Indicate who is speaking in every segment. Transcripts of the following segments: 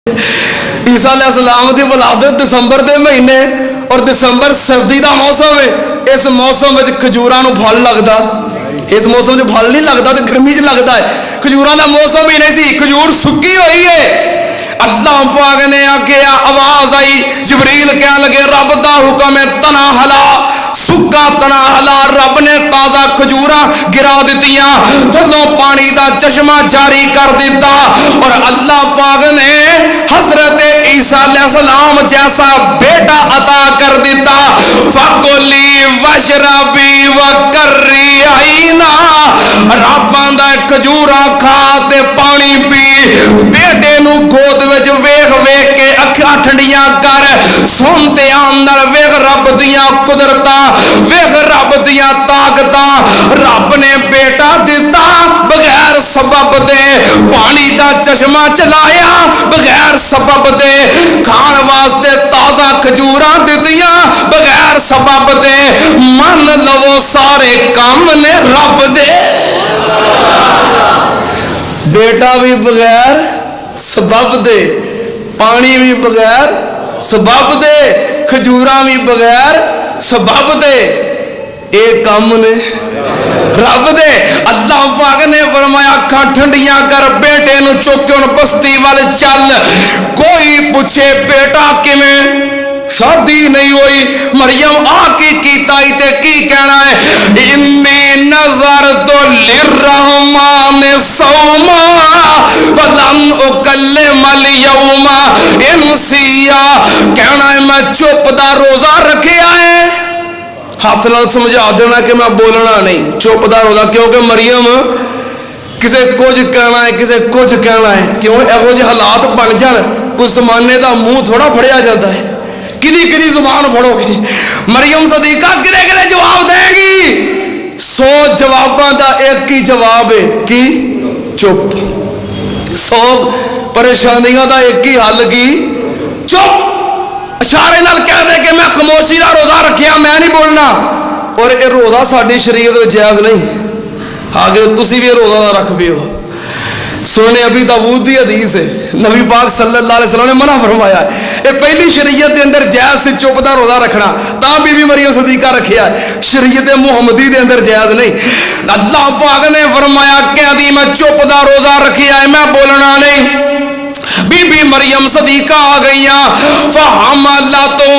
Speaker 1: عیسیٰ علیہ السلام کی ولادت دسمبر کے مہینے اور دسمبر سردی کا موسم ہے. اس موسم میں کھجوراں نو پھل لگتا, اس موسم چ پھل نہیں لگتا تو گرمی چ لگتا ہے. کھجوراں کا موسم ہی نہیں سی, کھجور سکی ہوئی ہے. اللہ پاک نے آکھیا, آواز آئی, جبریل کہنے لگے رب دا حکم ہے تنا ہلا, سکا تنا ہلا. رب نے تازہ کھجوراں گرا دتیاں, تھلوں پانی دا چشمہ جاری کر دیتا, اور اللہ پاک نے حضرت عیسیٰ علیہ السلام جیسا بیٹا عطا کر دیتا. فَقُلِي وَاشْرَبِي وَقَرِّي عَيْنَا, رب آندا کھجوراں کھا تے پانی پی, بیٹے نو گود وچ ویکھ ویکھ کے اکھاں ٹھنڈیاں کر, سن تے اندر ویکھ رب دیاں قدرتاں, ویکھ رب دیاں طاقتاں. رب نے بیٹا دیتا بغیر سبب دے, پانی دا چشمہ چلایا بغیر سبب دے, کھان واسطے تازہ کھجوراں دتیاں بغیر سبب دے. من لو سارے کام نے رب دے. بیٹا بھی بغیر سبب دے, پانی بھی بغیر سبب دے, کھجوراں بھی بغیر سبب دے. ایک کام نے رب دے. اللہ پاک نے فرمایا اکھاں ٹھنڈیاں کر, بیٹے نو چک کے ان بستی والے چل. کوئی پوچھے بیٹا کیویں, شادی نہیں ہوئی, مریم آ کی کیتا تے کی کہنا ہے, انی نظرت للرحمن صوما فلن اکلم اليوم انسیا. کہنا ہے میں چپ دا روزہ رکھیا ہے. ہاتھ نال سمجھا دینا کہ میں بولنا نہیں, چپ دا روزہ. کیونکہ مریم کسے کچھ کہنا ہے, کسے کچھ کہنا ہے. کیوں ایہو جے حالات بن جان, کوئی زمانے دا منہ تھوڑا پھڑیا جاتا ہے. کدی زبان پھڑو گی. مریم صدیقہ کدے جواب دے گی. 100 جواباں دا ایک ہی جواب ہے, کی چپ. 100 پریشانیاں دا ایک ہی حل, کی چپ. اشارے نال کہہ دے کہ میں خاموشی دا روزہ رکھیا, میں نہیں بولنا. اور یہ روزہ ساری شریعت میں جائز نہیں. آگے تسی بھی روزہ دا رکھ بھی ہو. سننے ابھی داؤد دی حدیث ہے, نبی پاک صلی اللہ علیہ وسلم نے منع فرمایا ہے. یہ پہلی شریعت دے اندر جائز سے چپ دا روزہ رکھنا, تاں بی بی مریم صدیقہ رکھیا ہے. شریعت محمدی دے اندر جائز نہیں. اللہ پاک نے فرمایا کہہ دی میں چپ دا روزہ رکھیا ہے, میں بولنا نہیں. بی بی مریم صدیقہ آ گئیاں, فحملتو.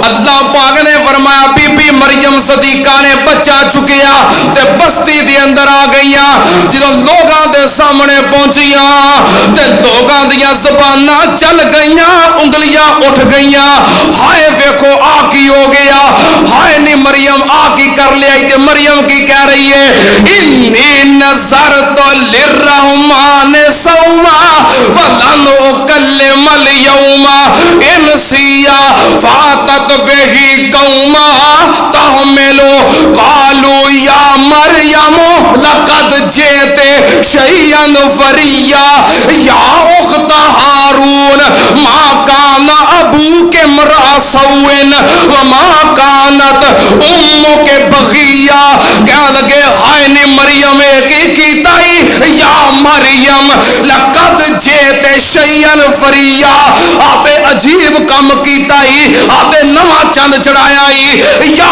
Speaker 1: اللہ پاک نے فرمایا بی بی مریم صدیقہ نے بچہ چکیا تے بستی دے اندر آ گئیاں. جدوں لوگاں دے سامنے پہنچیاں تے لوگاں دیاں زباناں چل گئیاں, انگلیاں اٹھ گئیاں. ہائے ویکھو آ کی ہو گیا, ہائے نی مریم آ کی کر لیا. تے مریم کی کہہ رہی ہے, انی نظرت للرحمن صوما فلن اکلم اليوم انسیا. فاتت به قوما تحملوا قالوا یا مریم لقد جئت شیئا فریا. یا اخت ہارون ما کان ابوک امرأ سوء وما کانت امک بغیا. کہہ لگے ہائے نی مریم کی کیتائی, یا مریم لقد جئت شیئا فریا. آپ عجیب کام کیتا ہی, آپ نواں چند چڑھایا ہی. یا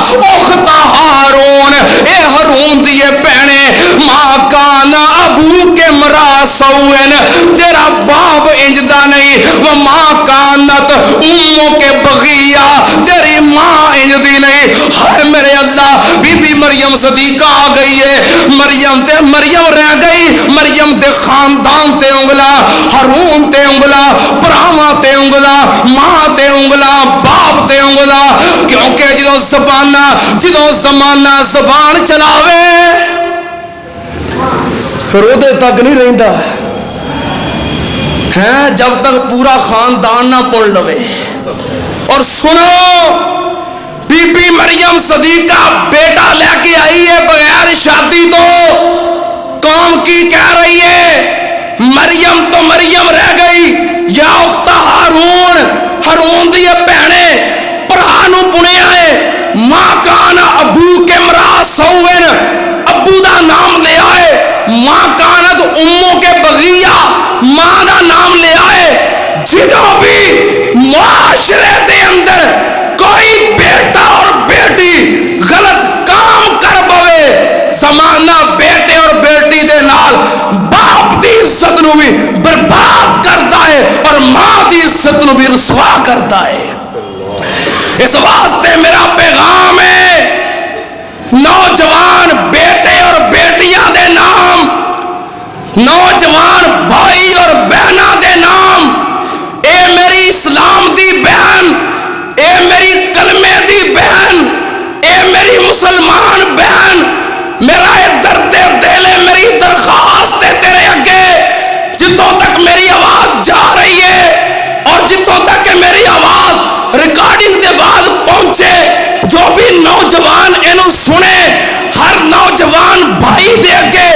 Speaker 1: اخت ہارون, اے ہارون دی بہنے, ما کان ابو کے مرا سوئن, تیرا باپ انجدا نہیں. وما کانت امو کے بغیا, تیری ماں انجدی نہیں. ہائے میرے اللہ, بی بی مریم صدیقہ آ گئی ہے. مریم رہ گئی. مریم دے خاندان تے انگلا, ہارون تے انگلا, براواں تے انگلا, ماں تے انگلا, باپ تے انگلا. کیونکہ جدوں زمانہ زبان چلاوے روتے تک نہیں رہندا ہے, جب تک پورا خاندان نہ پڑھ لوے. اور سنو, بی بی مریم صدیقہ بیٹا لے کے آئی ہے بغیر شادی تو. قوم کی کہہ رہی ہے, مریم تو مریم رہ گئی. یا اخت ہارون, ہارون دی بہنے بھرا نو پنیا ہے. ماں کان ابو کے مرا سوئن, ابو دا نام لے آئے. ماں کانت امو کے بغیا, ماں دا نام لے آئے. عزت نو بھی برباد کرتا ہے اور ماں دی عزت نو بھی رسوا کرتا ہے. اس واسطے میرا پیغام ہے نوجوان بیٹے اور بیٹیاں دے نام، نوجوان بھائی اور بہناں دے نام، اے میری اسلام دی بہن، اے میری کلمے دی بہن، اے میری مسلمان بہن، میرا اے درد دل ہے، میری درخواست ہے تیرے اگے، جتوں تک میری آواز جا رہی ہے اور جتوں تک کہ میری آواز ریکارڈنگ دے بعد پہنچے، جو بھی نوجوان اینو سنے، ہر نوجوان بھائی دے اگے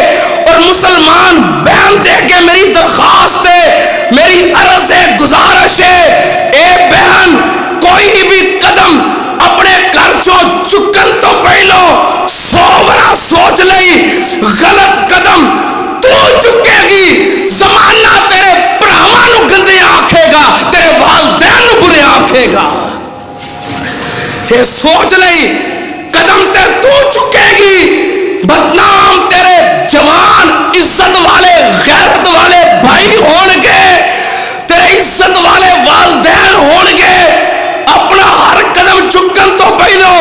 Speaker 1: اور مسلمان بہن دے اگے میری درخواست ہے، میری عرض ہے، گزارش ہے، اے بہن کوئی بھی قدم اپنے گھر چوں چکن تو پہلو 100 بار سوچ لئی، غلط قدم تو چکے گی زمانہ تیرے بھراواں نو گندے آکھے گا، تیرے والدین نو برے آکھے گا. یہ سوچ لئی قدم تے تو چکے گی بدنام تیرے جوان عزت والے غیرت والے بھائی ہون گے، تیرے عزت والے والدین ہون گے. اپنا ہر قدم چکن تو پہلو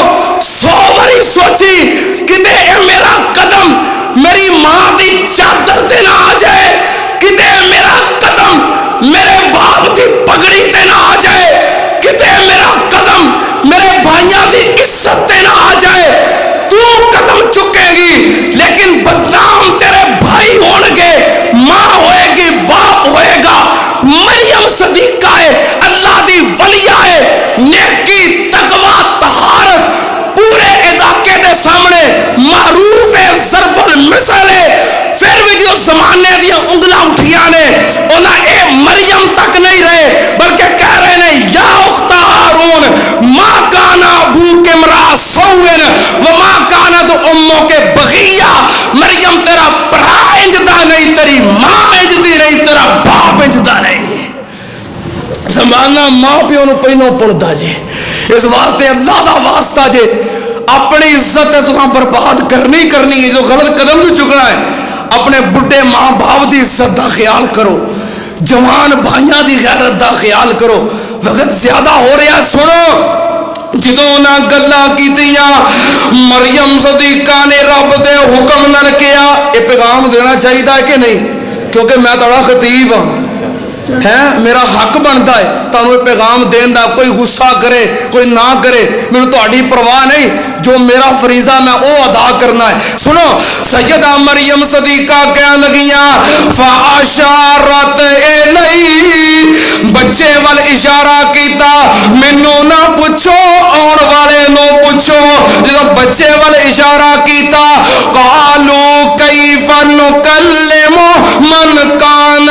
Speaker 1: 100 باری سوچی کتے اے میرا قدم میری ماں دی چادر تے نہ آ جائے، کتے میرا قدم میرے باپ دی پگڑی تے نہ آ جائے، کتے میرا قدم میرے بھائیاں دی عزت تے نہ آ جائے. تو قدم چکے گی لیکن بدنام تیرے بھائی ہون گے، ماں ہوئے گی، باپ ہوئے گا. مریم صدیقہ ہے، اللہ دی ولیہ ہے، نیکی تقوی طہارت پورے علاقے دے سامنے معروف ہے، ضرب المثل ہے. پھر بھی جو زمانے دیا انگلاں اٹھیاں نے انہاں اے مریم تک نہیں رہے بلکہ کہہ رہے نے یا اخت ہارون ما کان ابوک امرأ سوء وما کانت امک بغیہ. مریم تیرا برا انجدہ نہیں، تیری ماں انجدی نہیں، تیرا باپ انجدہ نہیں. زمانہ ماں پیو نو پہلو پڑھدا جی، اس واسطے اللہ دا واسطہ جے اپنی عزت تساں برباد کرنی ہے، جو غلط قدم نہیں چکنا ہے. اپنے بڈھے ماں باپ دی عزت دا خیال کرو، جوان بھائیاں دی غیرت دا خیال کرو. وقت زیادہ ہو رہا ہے، سنو جدوں نہ گلاں کیتیاں مریم صدیقہ نے رب دے حکم نال کیا. یہ پیغام دینا چاہیے کہ نہیں؟ کیونکہ میں تھوڑا خطیب ہاں، میرا حق بنتا ہے تانوں پیغام دین دا. کوئی غصہ کرے کوئی نہ کرے مینوں تہاڈی پرواہ نہیں، جو میرا فریضہ میں او ادا کرنا ہے. سنو سیدہ مریم صدیقہ کہن لگیاں فاشارت الیہ، بچے وال اشارہ کیتا، مینوں نہ پوچھو آن والے نو پوچھو. جدوں بچے وال اشارہ کیتا قالوا کیف نکلم من کان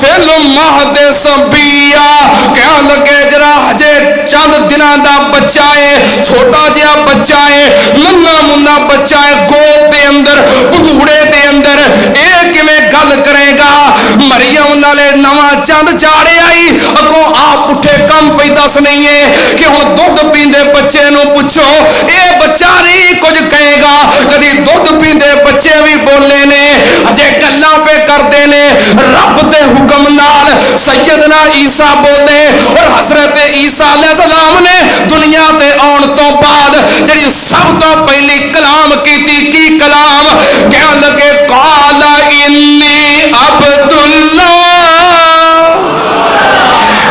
Speaker 1: فی المہد صبیا. کہن لگے جرا ہجے چند دناں دا بچہ ہے، چھوٹا جہا بچہ ہے، ننا منا بچہ ہے، گود دے اندر پگوڑے دے اندر، اے کیویں گل کرے گا. مریم نالے نواں چند چاڑے آئی، اگوں آپ اٹھے کم پہ دس نہیں ہے کہ ہن دودھ پیندے بچے نو پوچھو. اے بچہ نہیں کچھ کہے گا، کدی دودھ پیندے بچے بھی بولے نے، ہجے گلاں پہ کردے نے. رب دے حکم نال سیدنا عیسیٰ بولے اور حضرت عیسیٰ علیہ السلام نے دنیا تے آن تو بعد جڑی سب تو پہلی کلام کیتی، کی کلام کہن لگے قال انی عبد اللہ،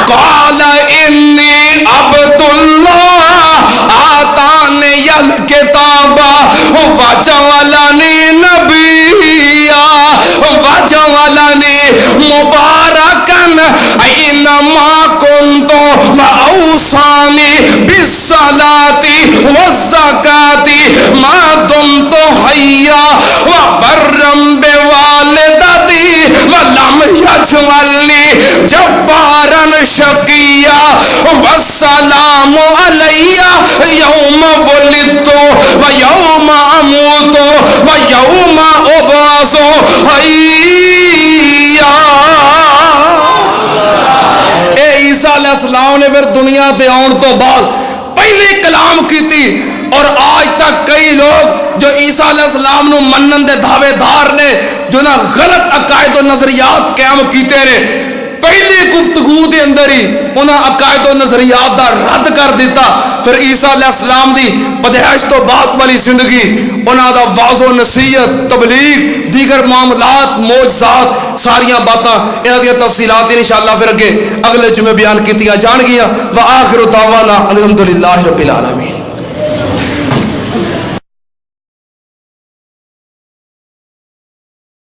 Speaker 1: قال انی عبد اللہ آتانی الکتاب وجعلنی نبیا وجعلنی مبارکن اینما کنت واوصانی بالصلاۃ والزکاۃ ما دمت حیا وبرا بوالدتی ولم یجعلنی جبارا شقیا والسلام علی یوم ولدت ویوم اموت ویوم ابعث حیا. اے عیسیٰ علیہ السلام نے پھر دنیا تے آن تو بعد پہلی کلام کیتی اور آج تک کئی لوگ جو عیسیٰ علیہ السلام نو منن دے دعوے دار نے جو نا غلط عقائد و نظریات قائم کیتے نے پہلی گفتگو دے اندر ہی انہاں عقائد و نظریات دا رد کر دیتا. پھر عیسیٰ علیہ السلام دی پیدائش تو بعد والی زندگی انہاں دا وعظ و نصیحت تبلیغ دیگر معاملات معجزات ساریاں باتاں انہاں دی تفصیلات انشاءاللہ پھر اگے اگلے جمعے بیان کیتیاں جان گیاں. وآخر دعوانا الحمدللہ رب العالمین.